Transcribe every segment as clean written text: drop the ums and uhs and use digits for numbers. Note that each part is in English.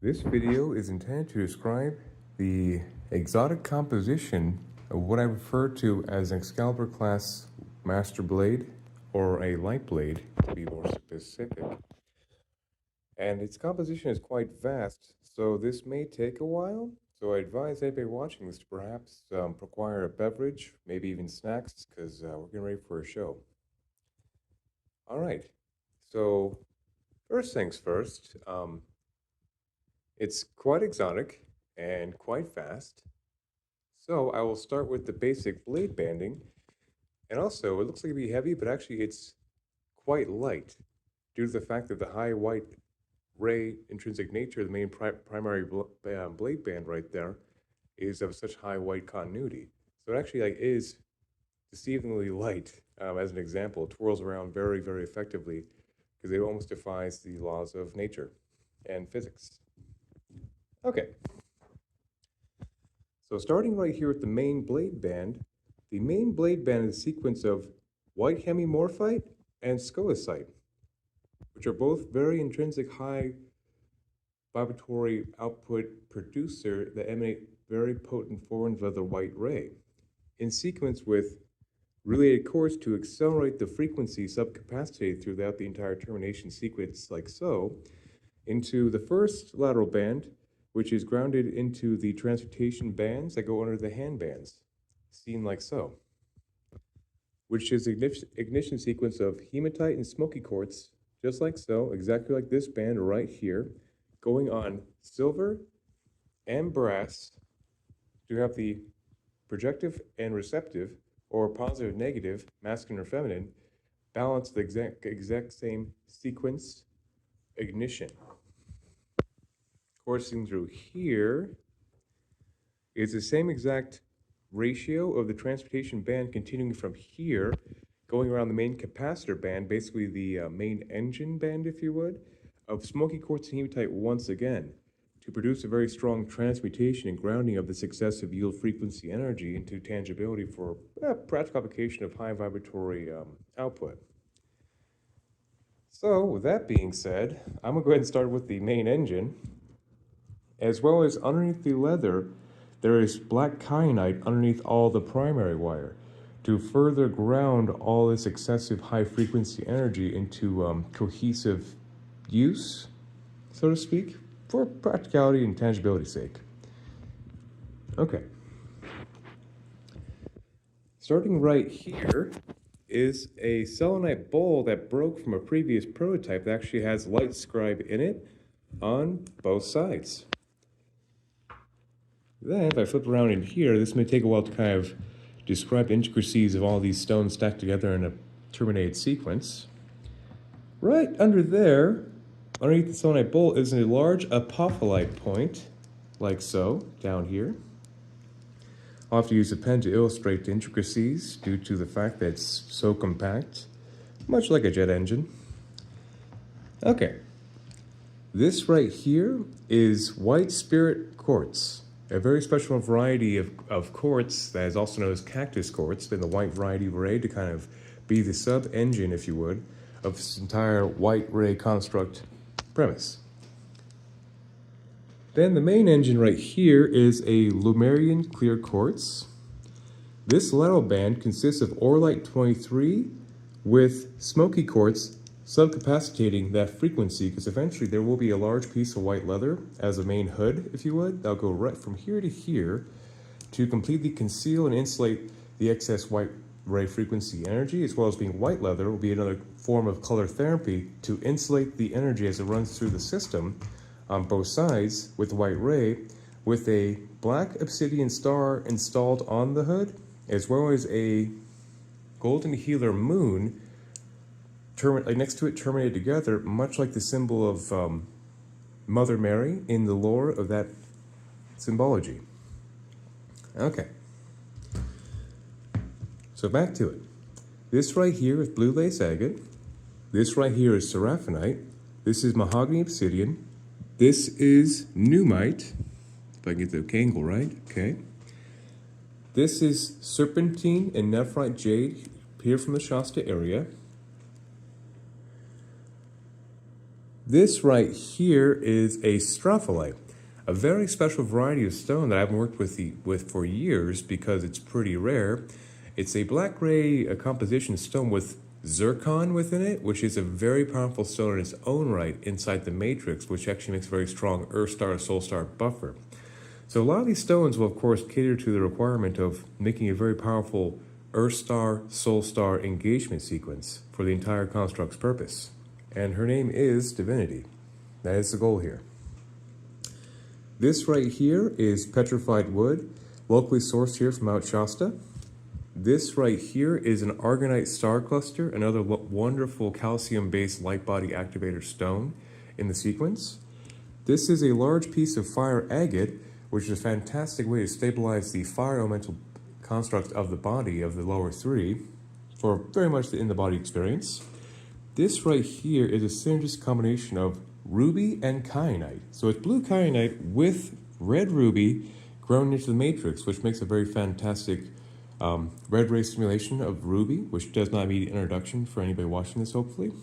This video is intended to describe the exotic composition of what I refer to as an Excalibur class Master Blade, or a Light Blade to be more specific. And its composition is quite vast, so this may take a while. So I advise anybody watching this to perhaps acquire a beverage, maybe even snacks, because we're getting ready for a show. All right, so first things first, it's quite exotic and quite fast. So I will start with the basic blade banding. And also, it looks like it'd be heavy, but actually it's quite light due to the fact that the high white ray intrinsic nature, the main primary blade band right there, is of such high white continuity. So it actually is deceivingly light. As an example, it twirls around very, very effectively because it almost defies the laws of nature and physics. Okay. So starting right here with the main blade band, the main blade band is a sequence of white hemimorphite and scolecite, which are both very intrinsic high vibratory output producer that emanate very potent forms of the white ray, in sequence with related chords to accelerate the frequency subcapacitated throughout the entire termination sequence like so, into the first lateral band, which is grounded into the transmutation bands that go under the hand bands, seen like so, which is ignition sequence of hematite and smoky quartz, just like so, exactly like this band right here, going on silver and brass to have the projective and receptive, or positive negative, masculine or feminine, balance the exact same sequence ignition. Coursing through here is the same exact ratio of the transportation band continuing from here, going around the main capacitor band, basically the main engine band, if you would, of smoky quartz and hematite once again, to produce a very strong transmutation and grounding of the successive yield frequency energy into tangibility for practical application of high vibratory output. So, with that being said, I'm going to go ahead and start with the main engine. As well as underneath the leather, there is black kyanite underneath all the primary wire to further ground all this excessive high frequency energy into cohesive use, so to speak, for practicality and tangibility's sake. Okay. Starting right here is a selenite bowl that broke from a previous prototype that actually has light scribe in it on both sides. Then, if I flip around in here, this may take a while to kind of describe the intricacies of all these stones stacked together in a terminated sequence. Right under there, underneath the selenite bowl, is a large apophyllite point, like so, down here. I'll have to use a pen to illustrate the intricacies due to the fact that it's so compact, much like a jet engine. Okay. This right here is white spirit quartz, a very special variety of quartz that is also known as cactus quartz, in the white variety array to kind of be the sub-engine, if you would, of this entire white ray construct premise. Then the main engine right here is a Lumerian clear quartz. This lateral band consists of Orlite 23 with smoky quartz subcapacitating that frequency, because eventually there will be a large piece of white leather as a main hood, if you would, that'll go right from here to here to completely conceal and insulate the excess white ray frequency energy, as well as being white leather will be another form of color therapy to insulate the energy as it runs through the system on both sides with the white ray, with a black obsidian star installed on the hood, as well as a golden healer moon next to it, terminated together, much like the symbol of Mother Mary in the lore of that symbology. Okay. So back to it. This right here is blue lace agate. This right here is seraphinite. This is mahogany obsidian. This is pneumite, if I get the angle right, okay. This is serpentine and nephrite jade here from the Shasta area. This right here is a stropholite, a very special variety of stone that I haven't worked with for years because it's pretty rare. It's a black-gray composition stone with zircon within it, which is a very powerful stone in its own right inside the matrix, which actually makes a very strong Earth star, Soul star buffer. So a lot of these stones will, of course, cater to the requirement of making a very powerful Earth star, Soul star engagement sequence for the entire construct's purpose. And her name is Divinity. That is the goal here. This right here is petrified wood, locally sourced here from Mount Shasta. This right here is an Argonite star cluster, another wonderful calcium-based light body activator stone in the sequence. This is a large piece of fire agate, which is a fantastic way to stabilize the fire elemental construct of the body of the lower three for very much the in-the-body experience. This right here is a synergistic combination of ruby and kyanite. So it's blue kyanite with red ruby grown into the matrix, which makes a very fantastic red ray simulation of ruby, which does not need introduction for anybody watching this, hopefully.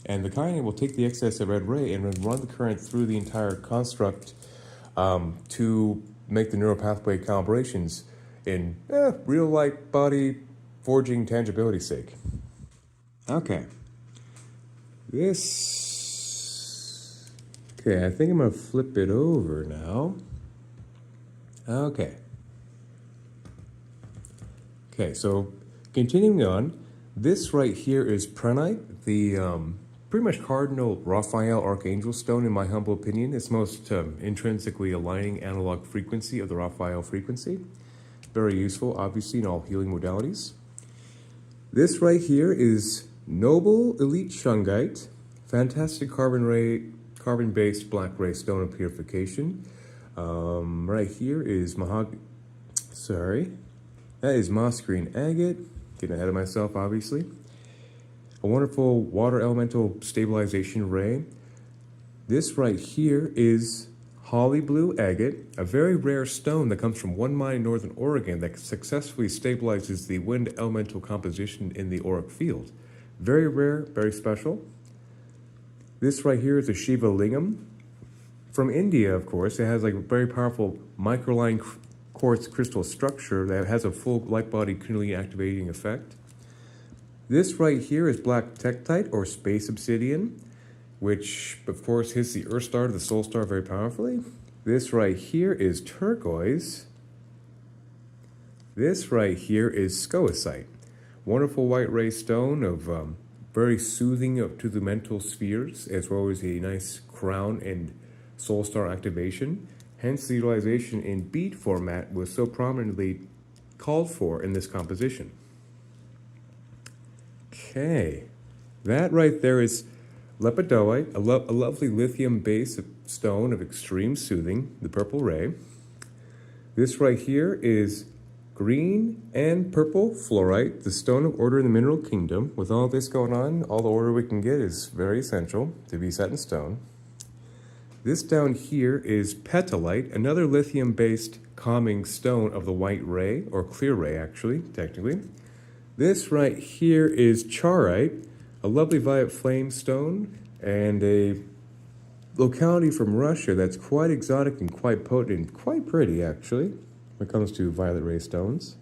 And the kyanite will take the excess of red ray and run the current through the entire construct to make the neural pathway calibrations in real light body forging tangibility sake. Okay. Okay, I think I'm going to flip it over now. Okay, so continuing on, this right here is Prehnite, the pretty much cardinal Raphael Archangel stone, in my humble opinion. It's most intrinsically aligning analog frequency of the Raphael frequency. Very useful, obviously, in all healing modalities. This right here is Noble Elite Shungite, fantastic carbon-based black ray stone of purification. Right here is that is moss green agate. Getting ahead of myself, obviously. A wonderful water elemental stabilization ray. This right here is Holly Blue Agate, a very rare stone that comes from one mine in northern Oregon that successfully stabilizes the wind elemental composition in the auric field. Very rare, very special. This right here is a Shiva Lingam. From India, of course, it has like a very powerful microline quartz crystal structure that has a full light body Kundalini activating effect. This right here is black tektite or space obsidian, which of course hits the Earth star to the Soul star very powerfully. This right here is turquoise. This right here is scoicite. Wonderful white ray stone of very soothing to the mental spheres, as well as a nice crown and Soul star activation. Hence the utilization in bead format was so prominently called for in this composition. Okay, that right there is lepidoite, a lovely lithium-based stone of extreme soothing, the purple ray. This right here is green and purple fluorite, the stone of order in the mineral kingdom. With all this going on, all the order we can get is very essential to be set in stone. This down here is petalite, another lithium-based calming stone of the white ray, or clear ray actually, technically. This right here is charoite, a lovely violet flame stone, and a locality from Russia that's quite exotic and quite potent and quite pretty actually when it comes to violet ray stones.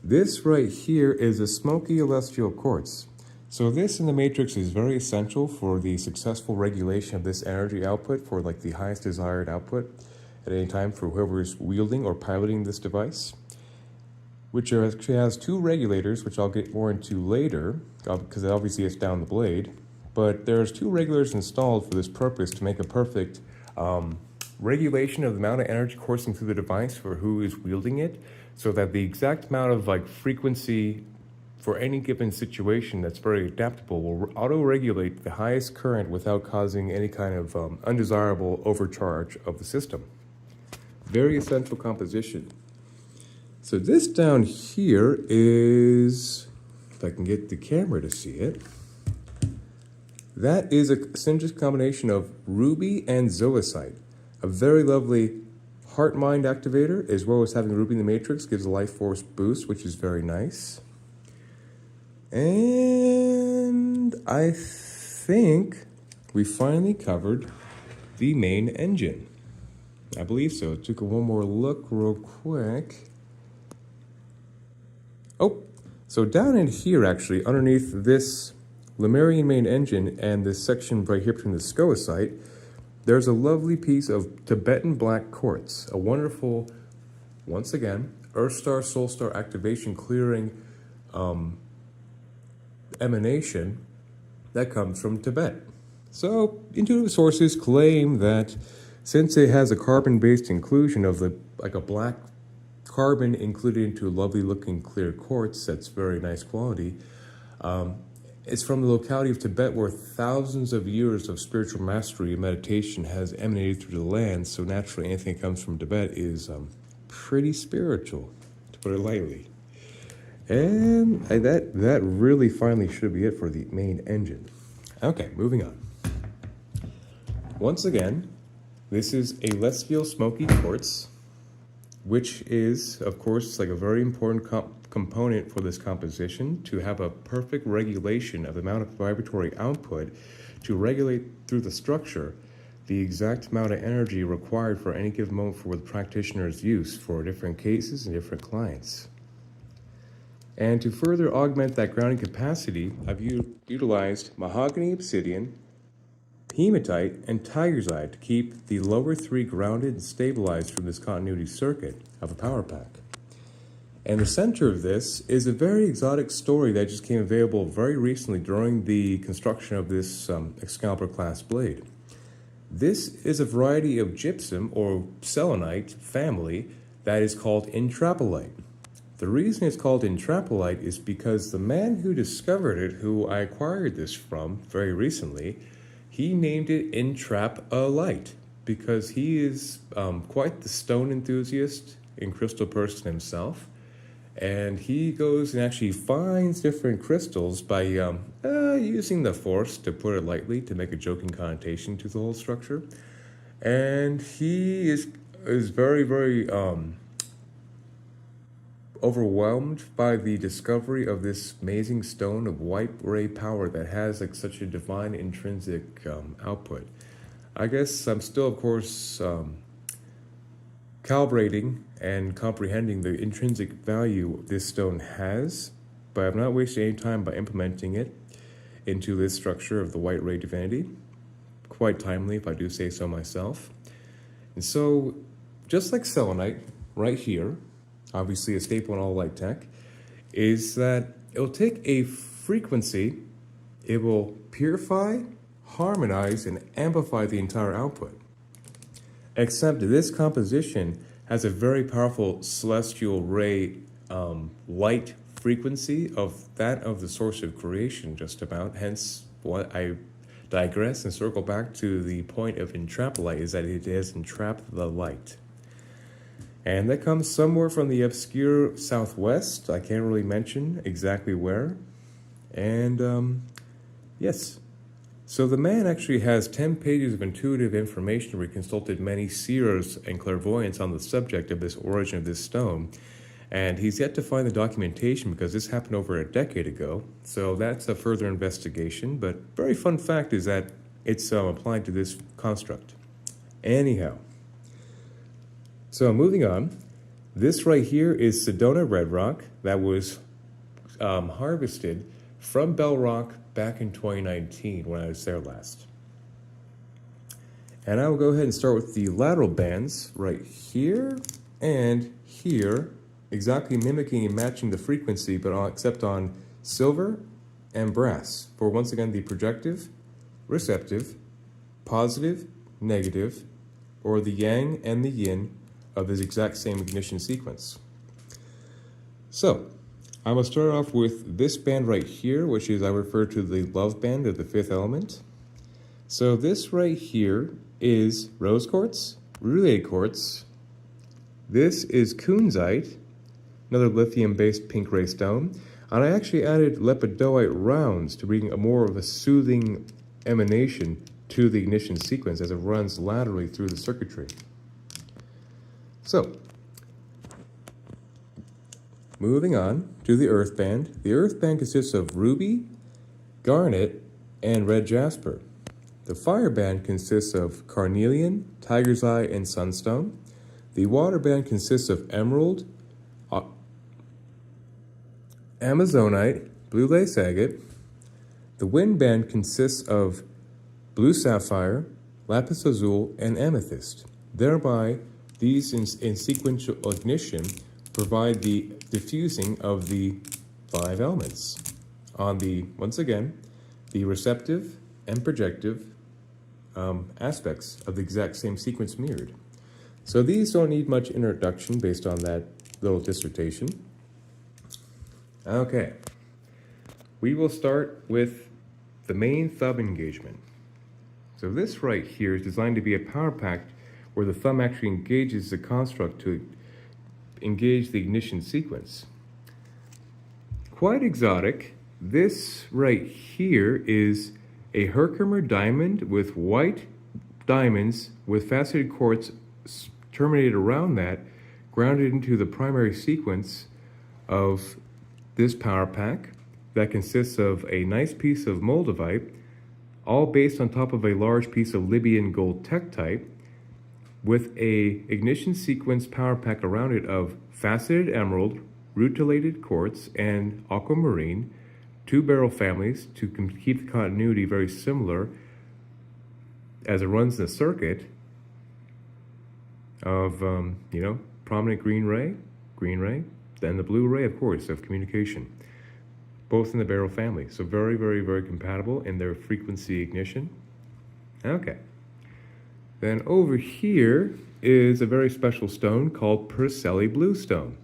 This right here is a smoky celestial quartz. So this in the matrix is very essential for the successful regulation of this energy output for like the highest desired output at any time for whoever is wielding or piloting this device, which actually has two regulators, which I'll get more into later, because obviously it's down the blade. But there's two regulators installed for this purpose to make a perfect regulation of the amount of energy coursing through the device for who is wielding it, so that the exact amount of like frequency for any given situation that's very adaptable will auto-regulate the highest current without causing any kind of undesirable overcharge of the system. Very essential composition. So this down here is, if I can get the camera to see it, that is a synergistic combination of ruby and zoisite. A very lovely heart-mind activator, as well as having ruby in the matrix gives a life force boost, which is very nice. And I think we finally covered the main engine. I believe so. Took one more look real quick. Oh, so down in here, actually, underneath this Lemurian main engine and this section right here between the SCOA site, there's a lovely piece of Tibetan black quartz, a wonderful, once again, Earth Star, Soul Star activation clearing emanation that comes from Tibet. So, intuitive sources claim that since it has a carbon-based inclusion of like a black carbon included into a lovely looking clear quartz that's very nice quality, it's from the locality of Tibet where thousands of years of spiritual mastery and meditation has emanated through the land, so naturally anything that comes from Tibet is pretty spiritual, to put it lightly. And that really finally should be it for the main engine. Okay, moving on. Once again, this is a less feel smoky quartz, which is, of course, like a very important component for this composition to have a perfect regulation of the amount of vibratory output to regulate through the structure the exact amount of energy required for any given moment for the practitioner's use for different cases and different clients. And to further augment that grounding capacity, I've utilized mahogany obsidian, hematite, and tiger's eye to keep the lower three grounded and stabilized from this continuity circuit of a power pack. And the center of this is a very exotic story that just came available very recently during the construction of this Excalibur class blade. This is a variety of gypsum or selenite family that is called intrapolite. The reason it's called intrapolite is because the man who discovered it, who I acquired this from very recently, he named it intrapolite because he is quite the stone enthusiast and crystal person himself. And he goes and actually finds different crystals by using the force, to put it lightly, to make a joking connotation to the whole structure. And he is very, very overwhelmed by the discovery of this amazing stone of white ray power that has like such a divine intrinsic output. I guess I'm still, of course, calibrating and comprehending the intrinsic value this stone has, but I've not wasted any time by implementing it into this structure of the white ray divinity. Quite timely, if I do say so myself. And so, just like selenite, right here, obviously a staple in all light tech, is that it'll take a frequency, it will purify, harmonize, and amplify the entire output. Except this composition has a very powerful celestial ray light frequency of that of the source of creation, just about. Hence, what I digress and circle back to the point of intrapolite is that it has entrapped the light. And that comes somewhere from the obscure southwest. I can't really mention exactly where. And yes. So the man actually has 10 pages of intuitive information where he consulted many seers and clairvoyants on the subject of this origin of this stone. And he's yet to find the documentation because this happened over a decade ago. So that's a further investigation. But very fun fact is that it's applied to this construct. Anyhow. So moving on, this right here is Sedona Red Rock that was harvested from Bell Rock back in 2019 when I was there last. And I will go ahead and start with the lateral bands right here and here, exactly mimicking and matching the frequency, but except on silver and brass for, once again, the projective, receptive, positive, negative, or the yang and the yin of this exact same ignition sequence. So, I'm going to start off with this band right here, which is, I refer to the love band of the fifth element. So this right here is rose quartz, relay quartz. This is kunzite, another lithium-based pink ray stone. And I actually added lepidoite rounds to bring a more of a soothing emanation to the ignition sequence as it runs laterally through the circuitry. So, moving on to the earth band. The earth band consists of ruby, garnet, and red jasper. The fire band consists of carnelian, tiger's eye, and sunstone. The water band consists of emerald, amazonite, blue lace agate. The wind band consists of blue sapphire, lapis lazuli, and amethyst. Thereby, these in sequential ignition provide the diffusing of the 5 elements on the, once again, the receptive and projective aspects of the exact same sequence mirrored. So these don't need much introduction based on that little dissertation. Okay, we will start with the main thumb engagement. So this right here is designed to be a power pack where the thumb actually engages the construct to engage the ignition sequence. Quite exotic. This right here is a Herkimer diamond with white diamonds with faceted quartz terminated around that, grounded into the primary sequence of this power pack that consists of a nice piece of moldavite, all based on top of a large piece of Libyan gold tektite, with a ignition sequence power pack around it of faceted emerald, rutilated quartz, and aquamarine, 2 barrel families to keep the continuity very similar as it runs the circuit of, prominent green ray, then the blue ray, of course, of communication, both in the barrel family. So very, very, very compatible in their frequency ignition. Okay. Then over here is a very special stone called Percelli Bluestone.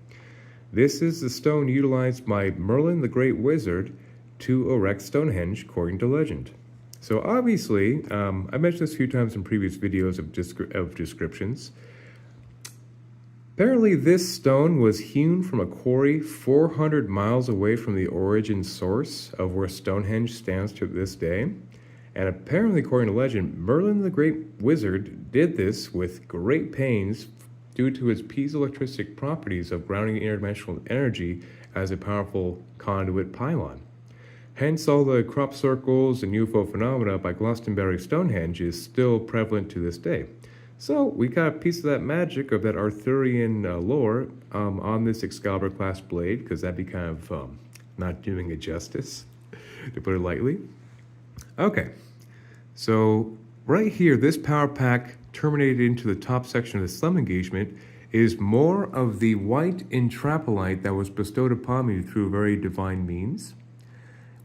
This is the stone utilized by Merlin the Great Wizard to erect Stonehenge, according to legend. So obviously, I mentioned this a few times in previous videos of descriptions. Apparently this stone was hewn from a quarry 400 miles away from the origin source of where Stonehenge stands to this day. And apparently, according to legend, Merlin the Great Wizard did this with great pains due to his piezoelectric properties of grounding interdimensional energy as a powerful conduit pylon. Hence, all the crop circles and UFO phenomena by Glastonbury Stonehenge is still prevalent to this day. So we got a piece of that magic of that Arthurian lore on this Excalibur class blade, because that'd be kind of not doing it justice, to put it lightly. Okay, so right here, this power pack terminated into the top section of the thumb engagement is more of the white intrapolite that was bestowed upon me through very divine means,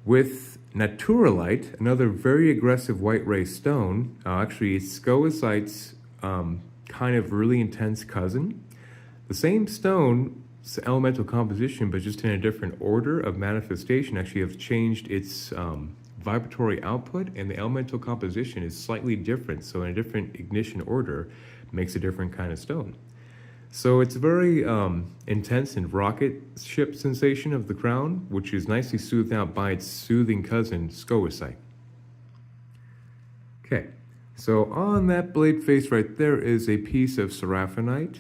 with naturalite, another very aggressive white ray stone. Actually, it's scolecite's kind of really intense cousin. The same stone's elemental composition, but just in a different order of manifestation, actually have changed its vibratory output, and the elemental composition is slightly different. So in a different ignition order, makes a different kind of stone. So it's a very intense and rocket ship sensation of the crown, which is nicely soothed out by its soothing cousin, scolecite. Okay, so on that blade face right there is a piece of seraphinite.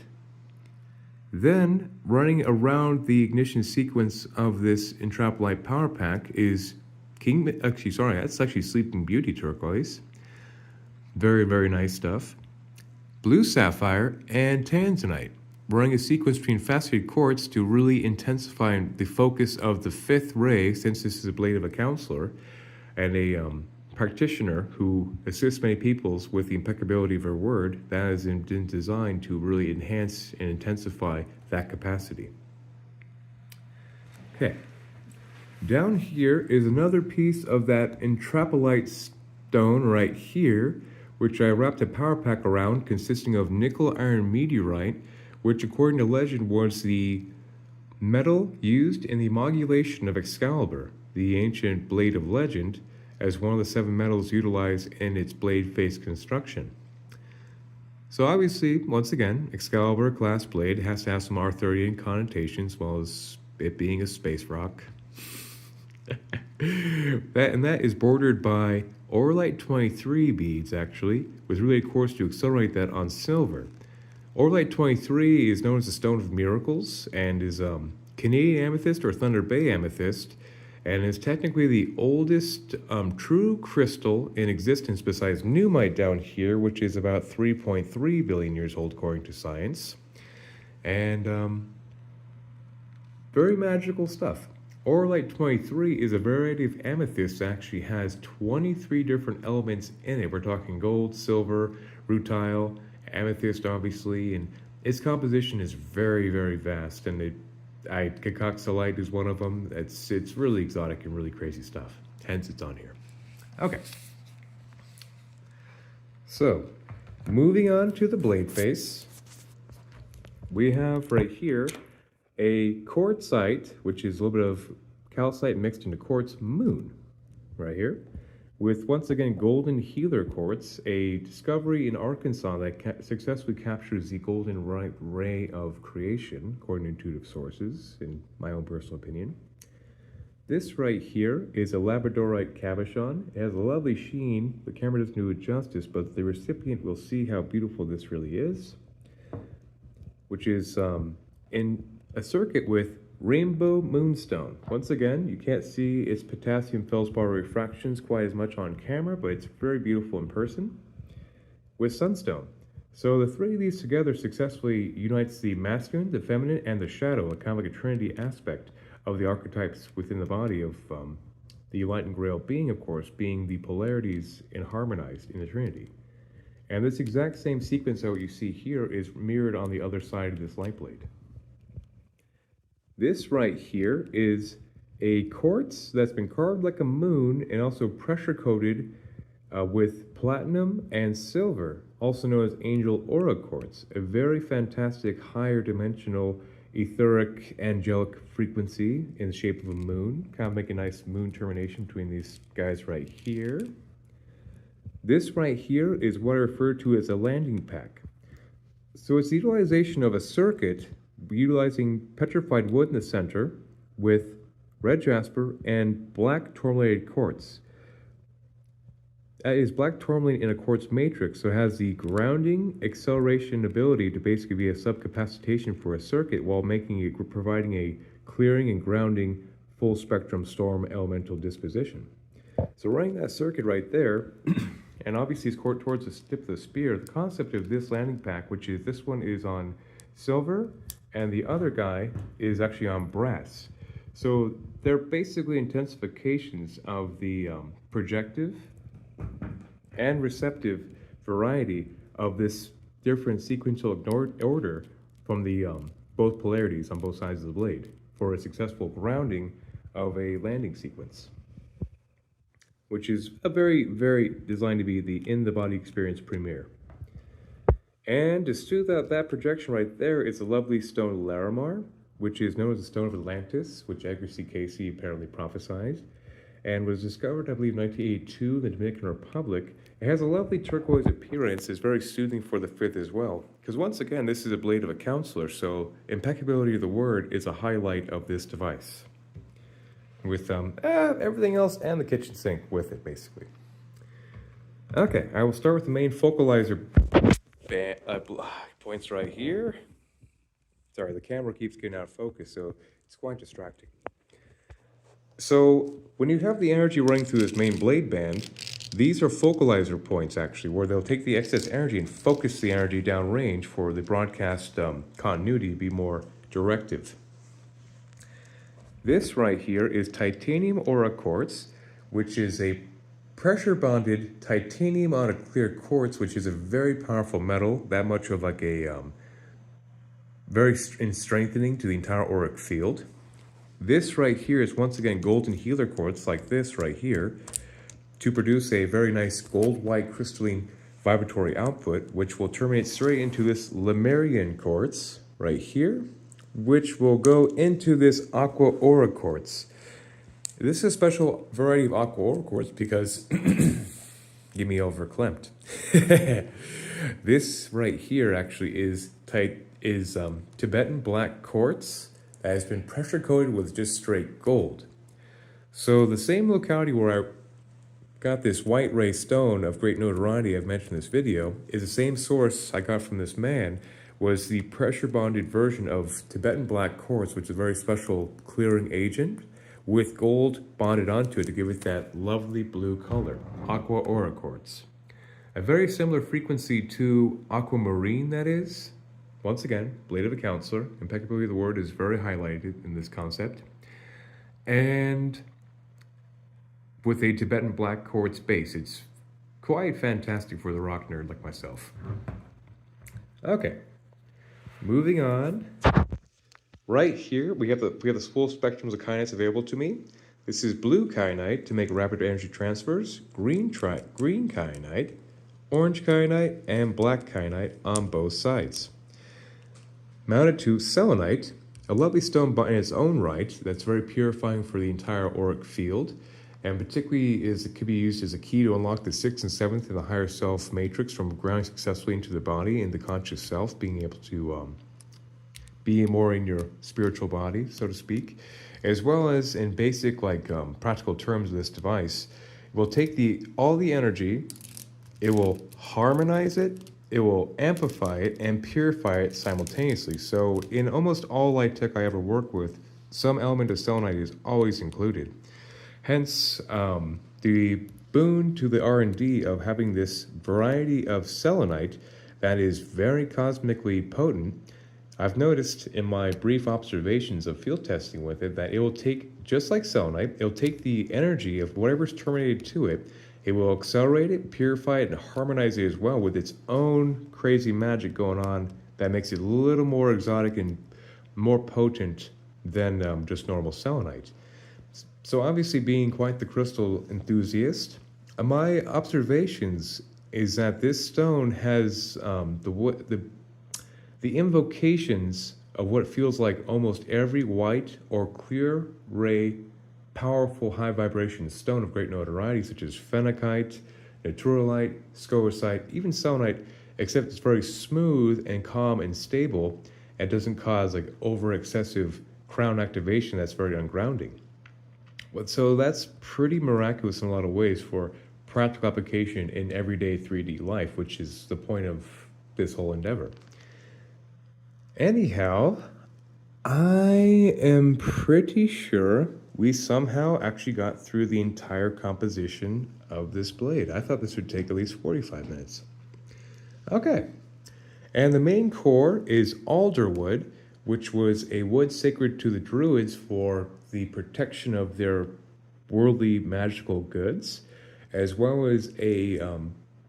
Then, running around the ignition sequence of this intrapolite power pack is that's actually Sleeping Beauty turquoise. Very, very nice stuff. Blue sapphire and tanzanite, running a sequence between faceted quartz to really intensify the focus of the 5th ray, since this is a blade of a counselor and a practitioner who assists many peoples with the impeccability of her word. That has been designed to really enhance and intensify that capacity. Okay. Down here is another piece of that intrapolite stone right here, which I wrapped a power pack around, consisting of nickel iron meteorite, which according to legend was the metal used in the modulation of Excalibur, the ancient blade of legend, as one of the 7 metals utilized in its blade face construction. So obviously, once again, Excalibur class blade has to have some Arthurian connotations, as well as it being a space rock. that is bordered by Orlite 23 beads, actually, with related quartz to accelerate that on silver. Orlite 23 is known as the Stone of Miracles and is Canadian amethyst or Thunder Bay amethyst, and is technically the oldest true crystal in existence besides Numite down here, which is about 3.3 billion years old according to science. And very magical stuff. Auralite 23 is a variety of amethyst that actually has 23 different elements in it. We're talking gold, silver, rutile, amethyst obviously, and its composition is very, very vast, and cacoxylite is one of them. It's really exotic and really crazy stuff. Hence, it's on here. Okay. So, moving on to the blade face, we have right here a quartzite, which is a little bit of calcite mixed into quartz moon, right here, with once again golden healer quartz, a discovery in Arkansas that successfully captures the golden ray of creation, according to intuitive sources, in my own personal opinion. This right here is a labradorite cabochon. It has a lovely sheen. The camera doesn't do it justice, but the recipient will see how beautiful this really is, which is in a circuit with rainbow moonstone. Once again, you can't see its potassium feldspar refractions quite as much on camera, but it's very beautiful in person, with sunstone. So the three of these together successfully unites the masculine, the feminine, and the shadow, a kind of like a trinity aspect of the archetypes within the body of the enlightened grail being, of course, being the polarities and harmonized in the trinity. And this exact same sequence that you see here is mirrored on the other side of this light blade. This right here is a quartz that's been carved like a moon and also pressure coated with platinum and silver, also known as angel aura quartz, a very fantastic higher dimensional etheric angelic frequency in the shape of a moon. Kind of make a nice moon termination between these guys right here. This right here is what I refer to as a landing pack. So it's the utilization of a circuit utilizing petrified wood in the center with red jasper and black tourmalated quartz. That is black tourmaline in a quartz matrix, so it has the grounding acceleration ability to basically be a subcapacitation for a circuit while providing a clearing and grounding full spectrum storm elemental disposition. So running that circuit right there, and obviously it's towards the tip of the spear, the concept of this landing pack, which is this one is on silver, and the other guy is actually on brass. So they're basically intensifications of the projective and receptive variety of this different sequential order from the both polarities on both sides of the blade for a successful grounding of a landing sequence, which is a very, very designed to be the in-the-body experience premiere. And to soothe out that projection right there is the lovely stone Larimar, which is known as the Stone of Atlantis, which Edgar C. Casey apparently prophesied, and was discovered, I believe, in 1982 in the Dominican Republic. It has a lovely turquoise appearance. It's very soothing for the fifth as well, because once again, this is a blade of a counselor, so impeccability of the word is a highlight of this device, with everything else and the kitchen sink with it, basically. Okay, I will start with the main focalizer points right here. Sorry, the camera keeps getting out of focus, so it's quite distracting. So when you have the energy running through this main blade band, these are focalizer points actually, where they'll take the excess energy and focus the energy downrange for the broadcast continuity to be more directive. This right here is titanium aura quartz, which is a pressure-bonded titanium on a clear quartz, which is a very powerful metal, that much of like a very strengthening to the entire auric field. This right here is once again golden healer quartz, like this right here, to produce a very nice gold-white crystalline vibratory output, which will terminate straight into this Lemurian quartz right here, which will go into this aqua aura quartz. This is a special variety of aqua aura quartz because, get me overclamped. This right here actually is Tibetan black quartz that has been pressure coated with just straight gold. So the same locality where I got this white ray stone of great notoriety I've mentioned in this video is the same source I got from this man, was the pressure bonded version of Tibetan black quartz, which is a very special clearing agent, with gold bonded onto it to give it that lovely blue color, aqua aura quartz. A very similar frequency to aquamarine, that is. Once again, blade of a counselor. Impeccably, the word is very highlighted in this concept. And with a Tibetan black quartz base. It's quite fantastic for the rock nerd like myself. Okay, moving on. Right here, we have the full spectrums of kyanites available to me. This is blue kyanite to make rapid energy transfers, green kyanite, orange kyanite, and black kyanite on both sides. Mounted to selenite, a lovely stone in its own right that's very purifying for the entire auric field, and particularly it could be used as a key to unlock the 6th and 7th in the higher self matrix from grounding successfully into the body and the conscious self, being able to be more in your spiritual body, so to speak, as well as in basic, practical terms of this device. It will take all the energy, it will harmonize it, it will amplify it, and purify it simultaneously. So in almost all light tech I ever work with, some element of selenite is always included. Hence, the boon to the R&D of having this variety of selenite that is very cosmically potent. I've noticed in my brief observations of field testing with it that it will take, just like selenite, it'll take the energy of whatever's terminated to it, it will accelerate it, purify it, and harmonize it as well with its own crazy magic going on that makes it a little more exotic and more potent than just normal selenite. So obviously, being quite the crystal enthusiast, my observations is that this stone has the invocations of what feels like almost every white or clear ray, powerful high vibration stone of great notoriety, such as phenakite, naturalite, scolecite, even selenite, except it's very smooth and calm and stable and doesn't cause over excessive crown activation that's very ungrounding. So that's pretty miraculous in a lot of ways for practical application in everyday 3D life, which is the point of this whole endeavor. Anyhow, I am pretty sure we somehow actually got through the entire composition of this blade. I thought this would take at least 45 minutes. Okay, and the main core is alderwood, which was a wood sacred to the Druids for the protection of their worldly magical goods, as well as a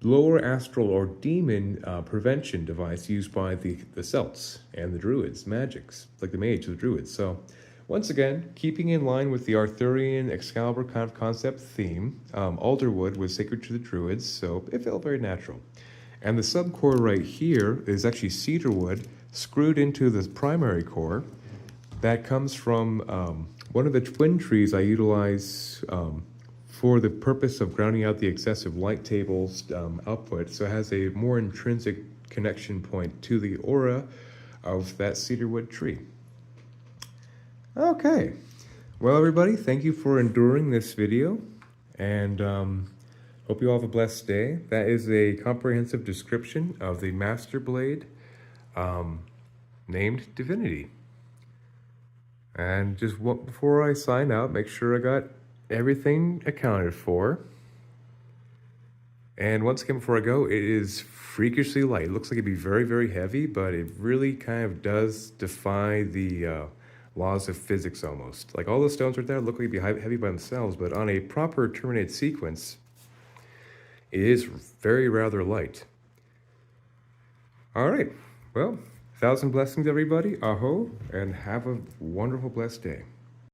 lower astral or demon prevention device used by the Celts and the Druids, magics, like the mage of the Druids. So once again, keeping in line with the Arthurian Excalibur kind of concept theme, alderwood was sacred to the Druids, so it felt very natural. And the subcore right here is actually cedar wood screwed into the primary core. That comes from one of the twin trees I utilize for the purpose of grounding out the excessive light table's output, so it has a more intrinsic connection point to the aura of that cedarwood tree. Okay, well everybody, thank you for enduring this video, and hope you all have a blessed day. That is a comprehensive description of the Master Blade named Divinity. And just before I sign out, make sure I got everything accounted for. And once again, before I go, it is freakishly light. It looks like it'd be very, very heavy, but it really kind of does defy the laws of physics almost. Like all those stones right there look like it'd be heavy by themselves, but on a proper terminated sequence, it is very rather light. All right, well, 1,000 blessings, everybody. Aho, and have a wonderful, blessed day.